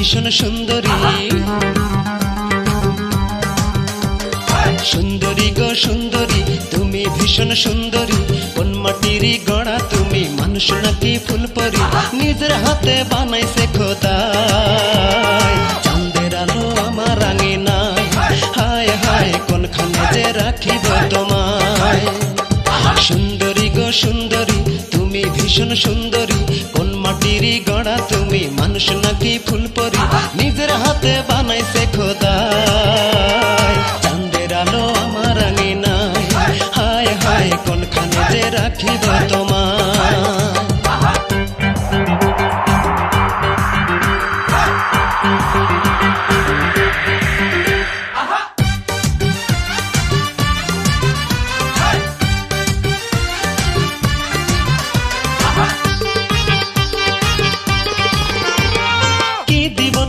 ভীষণ সুন্দরী সুন্দরী গো সুন্দরী তুমি ভীষণ সুন্দরী কোন মাটির গড়া তুমি মানুষ নাকি ফুলপরি নিজের হাতে বানাইছে খোদা চাঁদের আলো আমার আঙিনায় হায় হায় কোনখানে যে রাখিব তোমায় সুন্দরী গো সুন্দরী তুমি ভীষণ সুন্দরী কোন মাটির গড়া তুমি মানুষ নাকি ফুলপরি নিজের হাতে বানাইছে খোদা চাঁদের আলো আমার আঙিনায় হায় হায় কোনখানে যে রাখিব তোমায়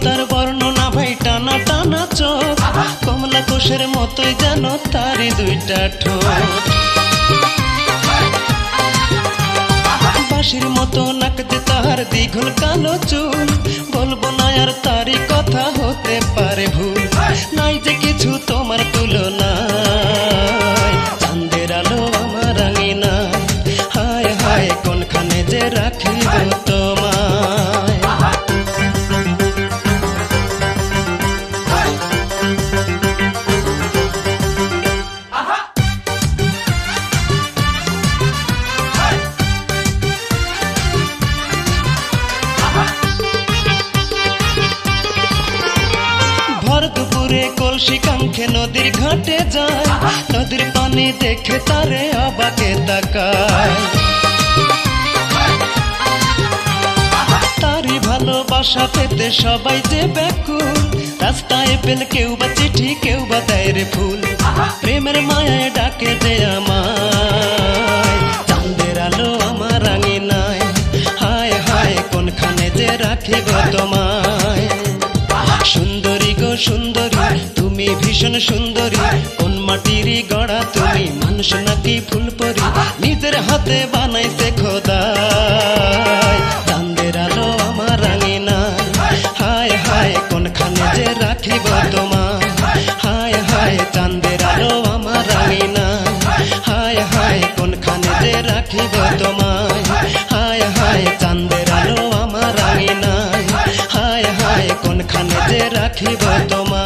তার বর্ণনা ভাই টানা টানা চোখ কমলা কোষের মতোই যেন তারই দুইটা ঠোঁট বাঁশির মতো নাক যে তাহার দ্বিগুণ কালো চুল বলবো না আর তারই কথা হতে পারে ভুল নাই যে কিছু তোমার তুলনা চাঁদের আলো আমার আঙিনায় হায় হায় কোনখানে যে রাখিব তোমায় ভর দুপুরে কলসি কাঙ্ক্ষে নদীর ঘাটে যায় নদীর পানি দেখে তারে অবাকে তাকায় তারই ভালোবাসা পেতে সবাই যে ব্যাকুল রাস্তায় পেল কেউ বা চিঠি কেউ বা দেয় রে ফুল প্রেমের মায়ায় ডাকে যে আমায় চাঁদের আলো আমার আঙিনায় হায় হায় কোনখানে যে রাখিব তোমায় সুন্দরী গো সুন্দরী তুমি ভীষণ সুন্দরী কোন মাটির গড়া তুমি মানুষ নাকি ফুলপরি নিজের হাতে বানাইছে খোদা চাঁদের আলো আমার আঙিনায় হায় হায় কোনখানে যে রাখিব তোমায় হায় হায় চাঁদের আলো আমার আঙিনায় হায় হায় কোনখানে যে রাখিব তোমায় হায় হায় চাঁদের আলো আমার আঙিনায় হায় হায় কোনখানে যে রাখিব তোমায়।